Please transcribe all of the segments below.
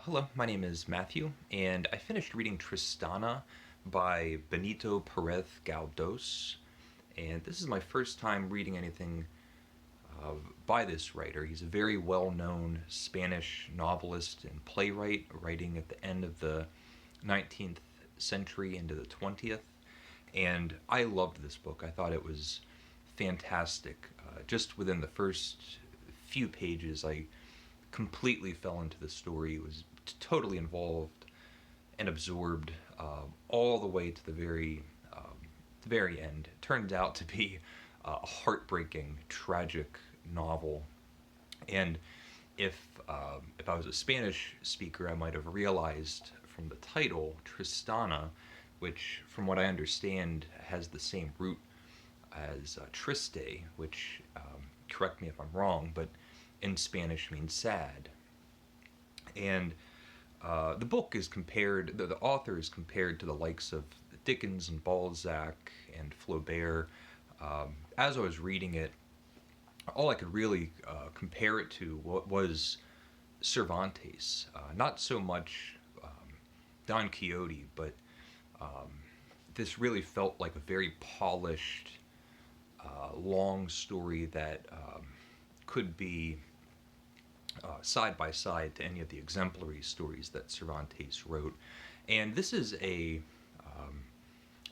Hello, my name is Matthew, and I finished reading Tristana by Benito Pérez Galdos, and this is my first time reading anything uh, by this writer. He's a very well-known Spanish novelist and playwright, writing at the end of the 19th century into the 20th, and I loved this book. I thought it was fantastic. Just within the first few pages, I completely fell into the story, was totally involved and absorbed all the way to the very end. It turned out to be a heartbreaking, tragic novel. And if I was a Spanish speaker, I might have realized from the title, Tristana, which, from what I understand, has the same root as triste, which, correct me if I'm wrong, but in Spanish means sad. And the book is compared, the author is compared to the likes of Dickens and Balzac and Flaubert. As I was reading it, all I could really compare it to was Cervantes. Not so much Don Quixote, but this really felt like a very polished, long story that could be side by side to any of the exemplary stories that Cervantes wrote. And this is a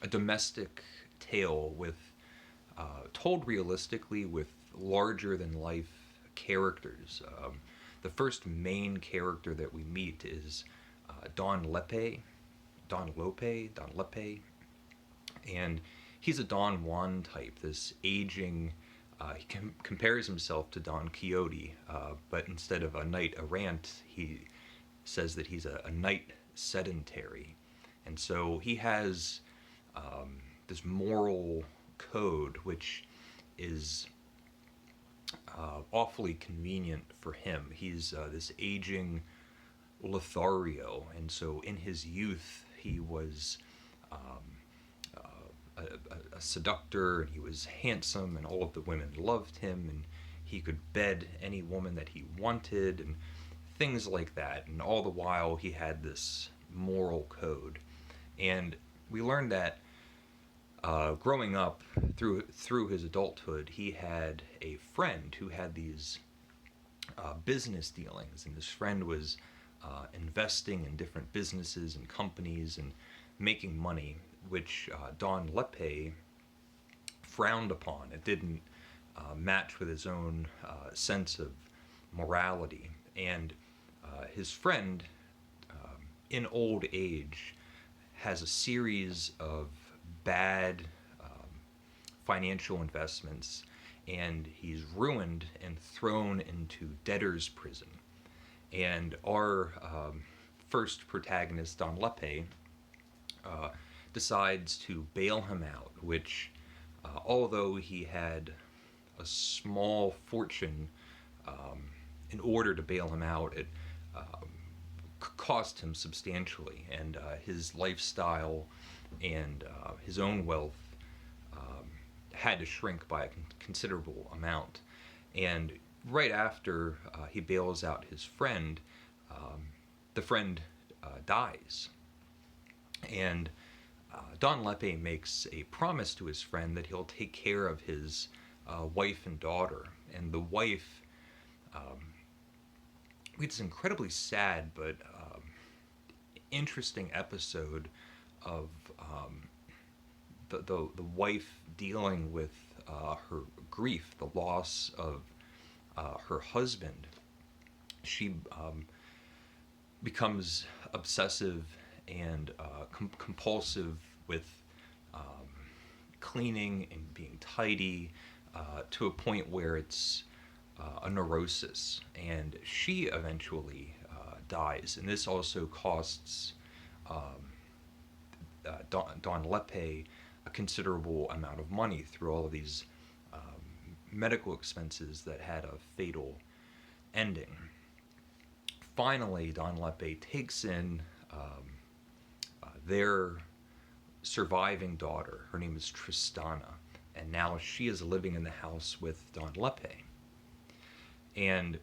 domestic tale with told realistically with larger than life characters. The first main character that we meet is Don Lope, and he's a Don Juan type, this aging. He compares himself to Don Quixote, but instead of a knight errant, he says that he's a knight sedentary. And so he has this moral code, which is awfully convenient for him. He's this aging Lothario, and so in his youth, he was a seductor, and he was handsome, and all of the women loved him, and he could bed any woman that he wanted, and things like that. And all the while, he had this moral code. And we learned that growing up through his adulthood, he had a friend who had these business dealings, and this friend was investing in different businesses and companies and making money, which Don Lepe frowned upon. It didn't match with his own sense of morality. And his friend, in old age, has a series of bad financial investments, and he's ruined and thrown into debtor's prison. And our first protagonist, Don Lepe, decides to bail him out, which, although he had a small fortune in order to bail him out, it cost him substantially, and his lifestyle and his own wealth had to shrink by a considerable amount. And right after he bails out his friend, the friend dies. And Don Lepe makes a promise to his friend that he'll take care of his wife and daughter. And the wife, it's incredibly sad but interesting episode of the wife dealing with her grief, the loss of her husband. She becomes obsessive and compulsive with cleaning and being tidy to a point where it's a neurosis, and she eventually dies. And this also costs Don Lepe a considerable amount of money through all of these medical expenses that had a fatal ending. Finally, Don Lepe takes in their surviving daughter. Her name is Tristana, and now she is living in the house with Don Lepe. And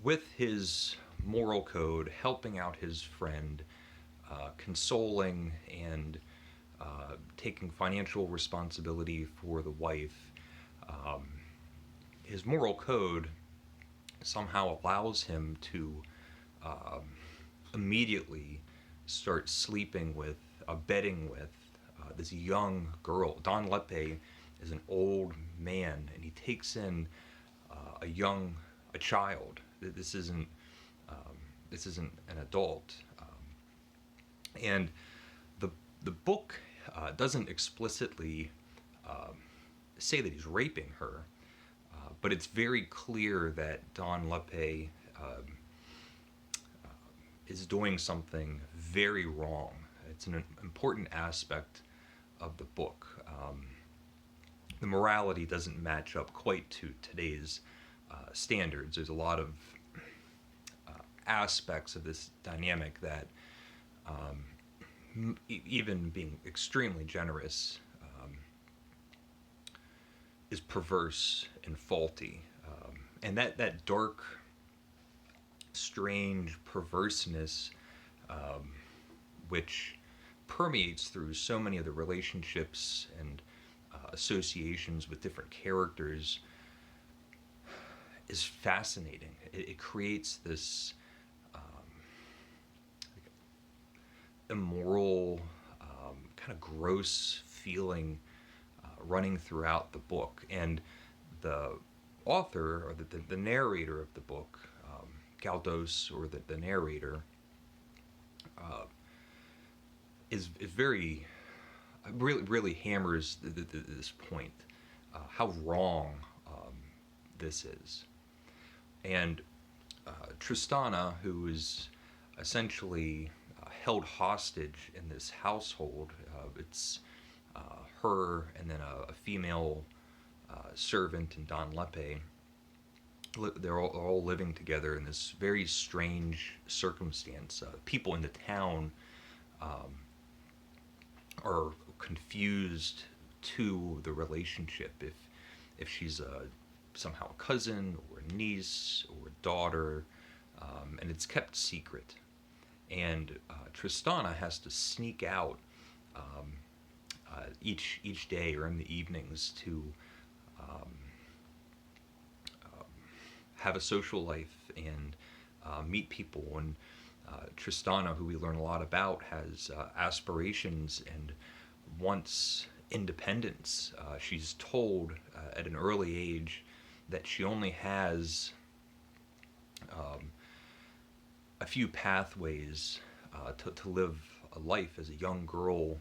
with his moral code, helping out his friend, consoling and taking financial responsibility for the wife. Um, his moral code somehow allows him to um, immediately start sleeping with, bedding with this young girl. Don Lepe is an old man, and he takes in a child. This isn't um, this isn't an adult, and the the book doesn't explicitly um, say that he's raping her, but it's very clear that Don Lepe is doing something very wrong. It's an important aspect of the book. The morality doesn't match up quite to today's standards. There's a lot of aspects of this dynamic that, even being extremely generous, is perverse and faulty. And that dark, strange perverseness, um, which permeates through so many of the relationships and associations with different characters, is fascinating. It creates this immoral, kind of gross feeling running throughout the book. And the author, or the narrator of the book, Galdos, or the narrator, uh, is very, really hammers this point, how wrong this is. And Tristana, who is essentially held hostage in this household, it's her and then a female servant and Don Lepe. They're all living together in this very strange circumstance. People in the town um, are confused to the relationship, if she's somehow a cousin or a niece or a daughter, and it's kept secret. And Tristana has to sneak out each day or in the evenings to um, have a social life and meet people. And Tristana, who we learn a lot about, has aspirations and wants independence. She's told at an early age that she only has um, a few pathways to live a life as a young girl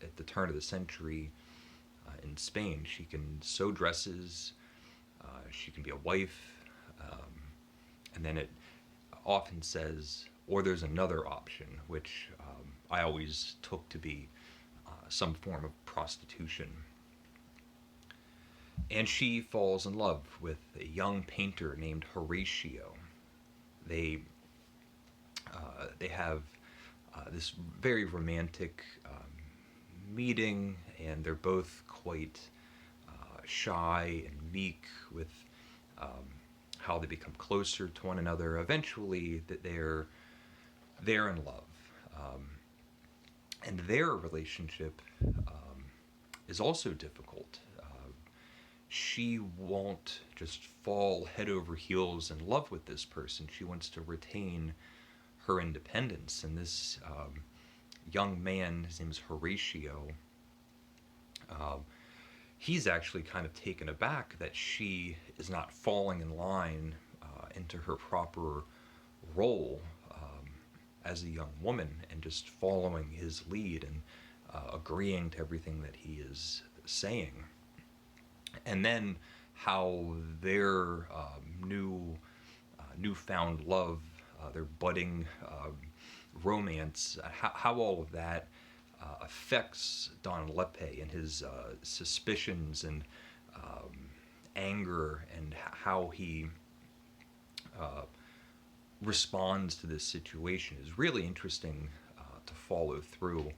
at the turn of the century in Spain. She can sew dresses, she can be a wife, and then it often says, or there's another option, which I always took to be some form of prostitution. And she falls in love with a young painter named Horatio. They they have this very romantic meeting, and they're both quite shy and meek with how they become closer to one another. Eventually, that they're in love, and their relationship is also difficult. She won't just fall head over heels in love with this person. She wants to retain her independence. And this young man, his name is Horatio, he's actually kind of taken aback that she is not falling in line into her proper role as a young woman, and just following his lead and agreeing to everything that he is saying. And then how their newfound love, their budding romance, how all of that affects Don Lepe and his suspicions and anger, and how he responds to this situation is really interesting to follow through.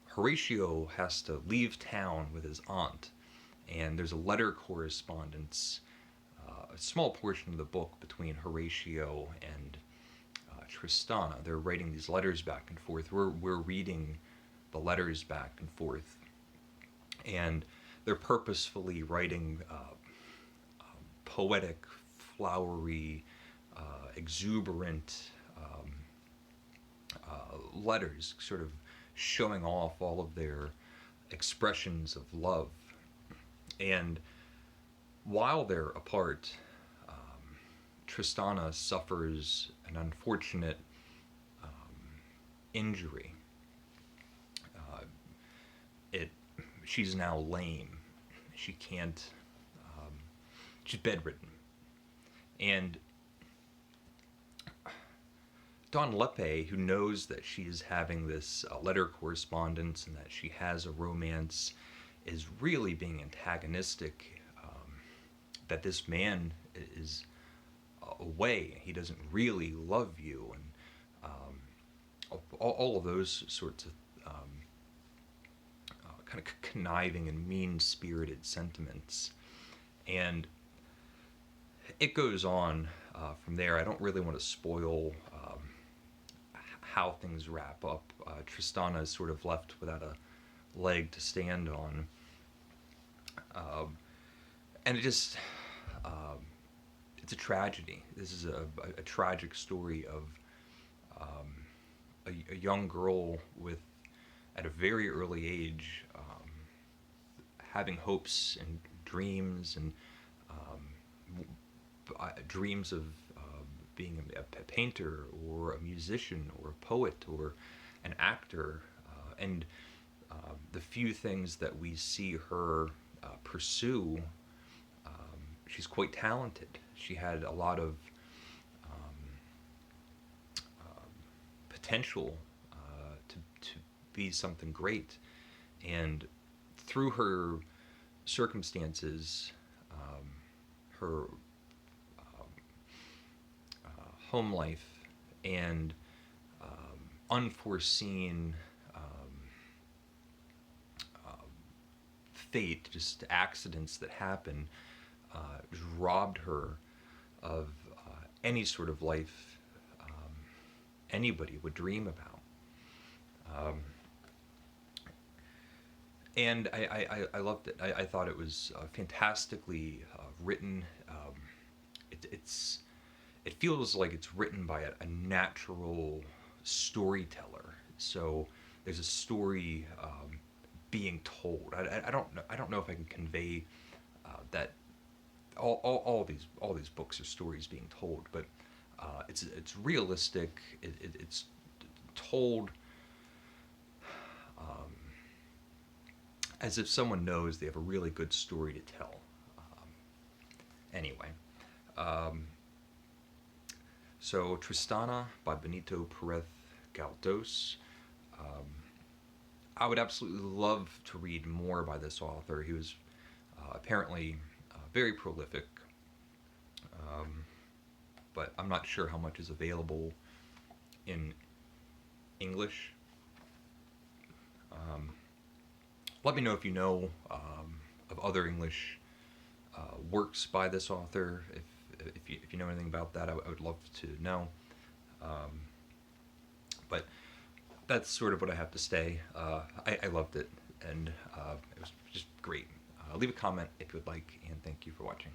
Horatio has to leave town with his aunt, and there's a letter correspondence a small portion of the book between Horatio and Tristana. They're writing these letters back and forth. We're reading the letters back and forth, and they're purposefully writing poetic, flowery, exuberant letters, sort of showing off all of their expressions of love. And while they're apart, Tristana suffers an unfortunate injury. Uh, it she's now lame. She can't. She's bedridden, and Don Lepe, who knows that she's having this letter correspondence and that she has a romance, is really being antagonistic. That this man is away, he doesn't really love you, and all of those sorts of kind of conniving and mean-spirited sentiments. And it goes on from there. I don't really want to spoil how things wrap up. Tristana is sort of left without a leg to stand on. And it just, it's a tragedy. This is a tragic story of a young girl with, at a very early age, having hopes and dreams, and dreams of being a painter or a musician or a poet or an actor, and the few things that we see her pursue, she's quite talented. She had a lot of potential to be something great, and through her circumstances, her home life, and unforeseen fate, just accidents that happen, robbed her of any sort of life anybody would dream about. And I loved it. I thought it was fantastically written. It feels like it's written by a natural storyteller. So there's a story being told. I don't know if I can convey that all these books are stories being told, but it's realistic. It's told as if someone knows they have a really good story to tell. Anyway, so Tristana by Benito Pérez Galdos. I would absolutely love to read more by this author. He was apparently very prolific, but I'm not sure how much is available in English. Let me know if you know of other English works by this author. If you know anything about that, I would love to know. But that's sort of what I have to say. I loved it, and it was just great. Leave a comment if you would like, and thank you for watching.